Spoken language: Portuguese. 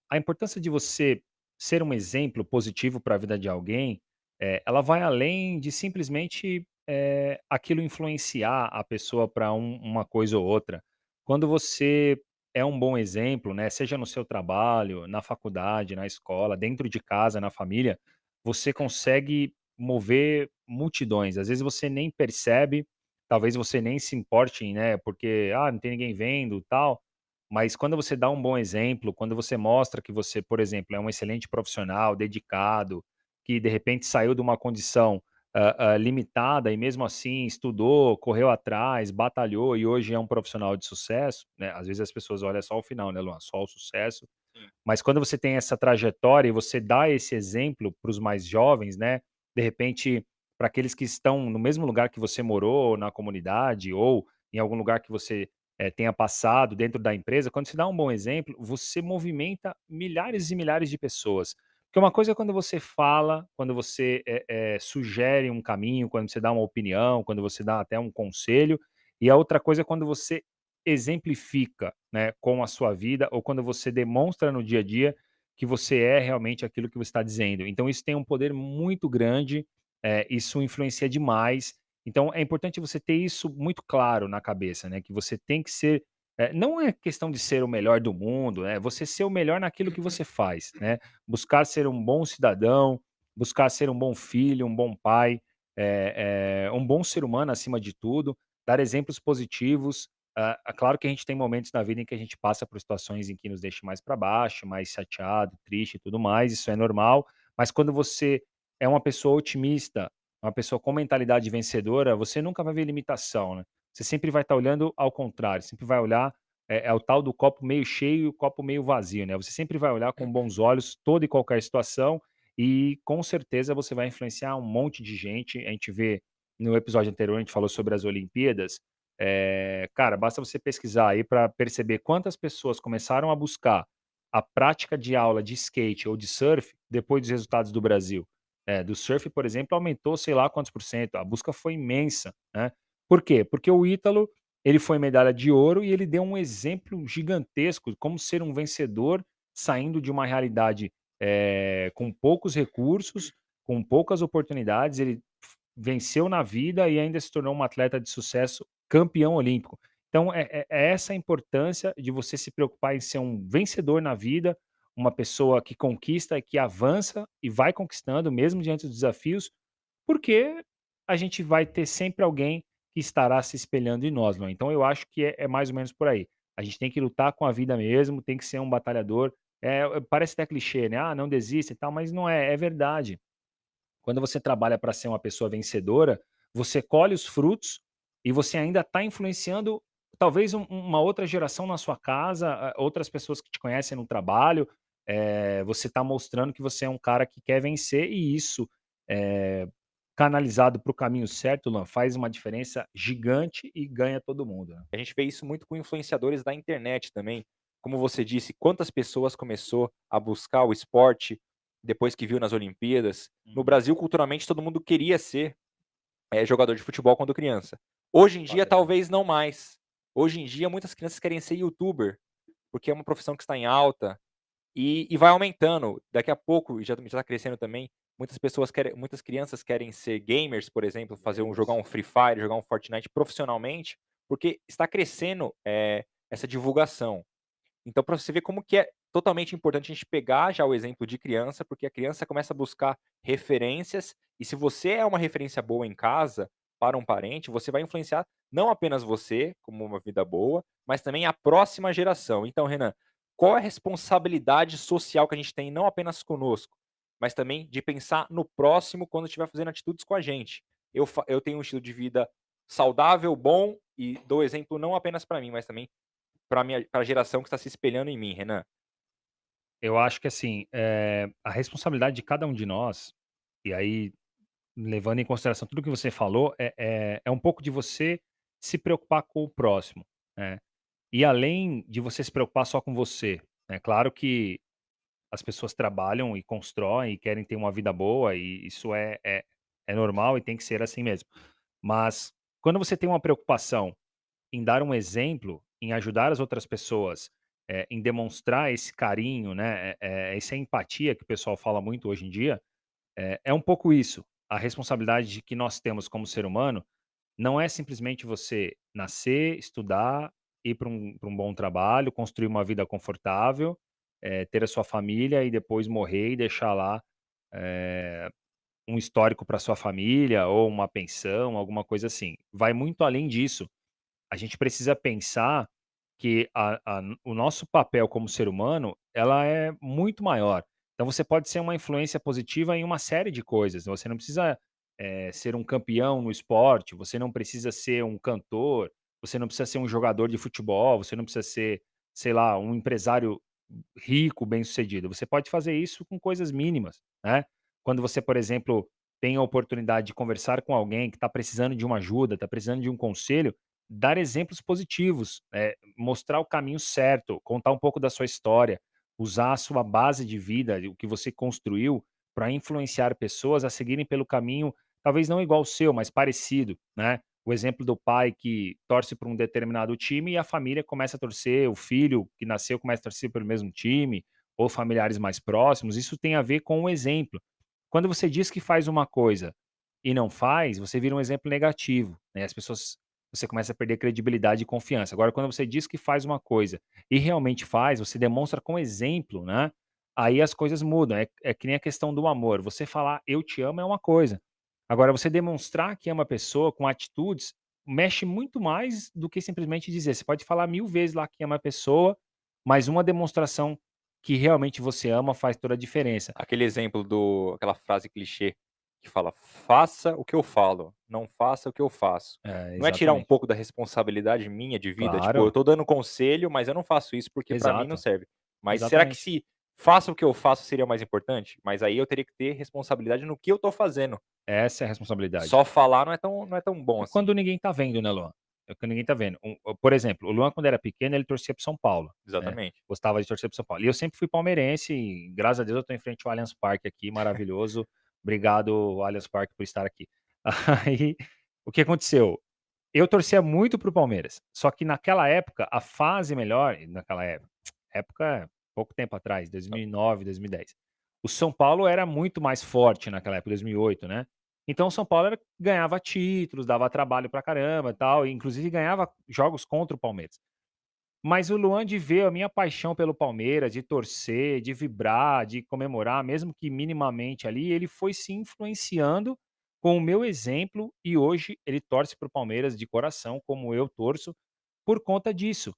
a importância de você ser um exemplo positivo para a vida de alguém, ela vai além de simplesmente, aquilo influenciar a pessoa para uma coisa ou outra. Quando você é um bom exemplo, né, seja no seu trabalho, na faculdade, na escola, dentro de casa, na família, você consegue mover multidões. Às vezes você nem percebe, talvez você nem se importe, né, porque, não tem ninguém vendo, tal, mas quando você dá um bom exemplo, quando você mostra que você, por exemplo, é um excelente profissional, dedicado, que de repente saiu de uma condição, limitada e mesmo assim estudou, correu atrás, batalhou e hoje é um profissional de sucesso, né, às vezes as pessoas olham só o final, né, Luan, só o sucesso, Sim. mas quando você tem essa trajetória e você dá esse exemplo para os mais jovens, né, de repente, para aqueles que estão no mesmo lugar que você morou, na comunidade ou em algum lugar que você, tenha passado dentro da empresa, quando você dá um bom exemplo, você movimenta milhares e milhares de pessoas. Porque uma coisa é quando você fala, quando você, sugere um caminho, quando você dá uma opinião, quando você dá até um conselho, e a outra coisa é quando você exemplifica, né, com a sua vida ou quando você demonstra no dia a dia que você é realmente aquilo que você está dizendo. Então isso tem um poder muito grande, isso influencia demais. Então é importante você ter isso muito claro na cabeça, né, que você tem que ser, não é questão de ser o melhor do mundo, é você ser o melhor naquilo que você faz, né. Buscar ser um bom cidadão, buscar ser um bom filho, um bom pai, um bom ser humano acima de tudo, dar exemplos positivos. Claro que a gente tem momentos na vida em que a gente passa por situações em que nos deixa mais para baixo, mais chateado, triste e tudo mais, isso é normal, mas quando você é uma pessoa otimista, uma pessoa com mentalidade vencedora, você nunca vai ver limitação, né. Você sempre vai estar olhando ao contrário, sempre vai olhar, é o tal do copo meio cheio e o copo meio vazio, né. Você sempre vai olhar com bons olhos toda e qualquer situação e com certeza você vai influenciar um monte de gente. A gente vê no episódio anterior, a gente falou sobre as Olimpíadas, cara, basta você pesquisar aí para perceber quantas pessoas começaram a buscar a prática de aula de skate ou de surf depois dos resultados do Brasil. Do surf, por exemplo, aumentou sei lá quantos por cento, a busca foi imensa, né. Por quê? Porque o Ítalo, ele foi medalha de ouro e ele deu um exemplo gigantesco de como ser um vencedor saindo de uma realidade, com poucos recursos, com poucas oportunidades, ele venceu na vida e ainda se tornou um atleta de sucesso campeão olímpico. Então é essa a importância de você se preocupar em ser um vencedor na vida, uma pessoa que conquista, que avança e vai conquistando mesmo diante dos desafios, porque a gente vai ter sempre alguém que estará se espelhando em nós, não é? Então eu acho que é mais ou menos por aí. A gente tem que lutar com a vida mesmo, tem que ser um batalhador. Parece até clichê, né? "Ah, não desista e tal", mas não é, é verdade. Quando você trabalha para ser uma pessoa vencedora, você colhe os frutos e você ainda está influenciando talvez uma outra geração na sua casa, outras pessoas que te conhecem no trabalho. Você está mostrando que você é um cara que quer vencer e isso, eh, canalizado para o caminho certo, Luan, faz uma diferença gigante e ganha todo mundo, né. A gente vê isso muito com influenciadores da internet também. Como você disse, quantas pessoas começou a buscar o esporte depois que viu nas Olimpíadas. No Uhum. Brasil, culturalmente, todo mundo queria ser, jogador de futebol quando criança. Hoje em dia, Padrão. talvez não mais. Hoje em dia, muitas crianças querem ser youtuber, porque é uma profissão que está em alta e vai aumentando. Daqui a pouco, já está crescendo também, muitas crianças querem ser gamers, por exemplo, jogar Gamers. um Free Fire, jogar um Fortnite profissionalmente, porque está crescendo, essa divulgação. Então, para você ver como que é totalmente importante a gente pegar já o exemplo de criança, porque a criança começa a buscar referências, e se você é uma referência boa em casa, para um parente, você vai influenciar não apenas você, como uma vida boa, mas também a próxima geração. Então, Renan, qual é a responsabilidade social que a gente tem, não apenas conosco, mas também de pensar no próximo quando estiver fazendo atitudes com a gente? Eu tenho um estilo de vida saudável, bom, e dou exemplo não apenas para mim, mas também para a geração que está se espelhando em mim, Renan. Eu acho que assim, a responsabilidade de cada um de nós, e aí levando em consideração tudo que você falou, é um pouco de você se preocupar com o próximo, né. E além de você se preocupar só com você, é claro que as pessoas trabalham e constroem e querem ter uma vida boa e isso é normal e tem que ser assim mesmo. Mas quando você tem uma preocupação em dar um exemplo, em ajudar as outras pessoas, em demonstrar esse carinho, né, essa empatia que o pessoal fala muito hoje em dia, é um pouco isso. A responsabilidade que nós temos como ser humano não é simplesmente você nascer, estudar, ir para um bom trabalho, construir uma vida confortável, ter a sua família e depois morrer e deixar lá, eh, um histórico para sua família ou uma pensão, alguma coisa assim. Vai muito além disso. A gente precisa pensar que o nosso papel como ser humano, ela é muito maior. Então você pode ser uma influência positiva em uma série de coisas. Você não precisa, ser um campeão no esporte, você não precisa ser um cantor, você não precisa ser um jogador de futebol, você não precisa ser, sei lá, um empresário rico, bem-sucedido. Você pode fazer isso com coisas mínimas, né. Quando você, por exemplo, tem a oportunidade de conversar com alguém que está precisando de uma ajuda, está precisando de um conselho, dar exemplos positivos, mostrar o caminho certo, contar um pouco da sua história, usar a sua base de vida, o que você construiu, para influenciar pessoas a seguirem pelo caminho, talvez não igual ao seu, mas parecido, né. O exemplo do pai que torce para um determinado time e a família começa a torcer, o filho que nasceu começa a torcer pelo mesmo time, ou familiares mais próximos, isso tem a ver com o exemplo. Quando você diz que faz uma coisa e não faz, você vira um exemplo negativo, né, as pessoas você começa a perder credibilidade e confiança. Agora quando você diz que faz uma coisa e realmente faz, você demonstra com exemplo, né, aí as coisas mudam, é que nem a questão do amor, você falar: "Eu te amo" é uma coisa, agora você demonstrar que ama a pessoa com atitudes, mexe muito mais do que simplesmente dizer. Você pode falar 1000 vezes lá que ama a pessoa, mas uma demonstração que realmente você ama faz toda a diferença. Aquele exemplo do aquela frase clichê que fala: "Faça o que eu falo, não faça o que eu faço". É, Não é tirar um exatamente. pouco da responsabilidade minha de vida? Tipo, eu Claro, tô dando conselho, mas eu não faço isso porque pra mim não exato, serve. Mas será que exatamente. se faça o que eu faço seria mais importante? Mas aí eu teria que ter responsabilidade no que eu tô fazendo. Essa é a responsabilidade. Só falar não é tão bom É assim. quando ninguém tá vendo, né, Luan? É quando ninguém tá vendo. Por exemplo, o Luan quando era pequeno ele torcia para São Paulo, né, Exatamente. gostava de torcer para São Paulo. E eu sempre fui palmeirense e graças a Deus eu tô em frente ao Allianz Parque aqui, maravilhoso. Obrigado Allianz Parque por estar aqui. Aí, o que aconteceu? Eu torcia muito para o Palmeiras, só que naquela época, a fase melhor naquela época, pouco tempo atrás, 2009, 2010. O São Paulo era muito mais forte naquela época, 2008, né. Então o São Paulo ganhava títulos, dava trabalho pra caramba, tal, e inclusive ganhava jogos contra o Palmeiras. Mas o Luan de ver a minha paixão pelo Palmeiras, de torcer, de vibrar, de comemorar, mesmo que minimamente ali, ele foi se influenciando com o meu exemplo e hoje ele torce para o Palmeiras de coração, como eu torço, por conta disso.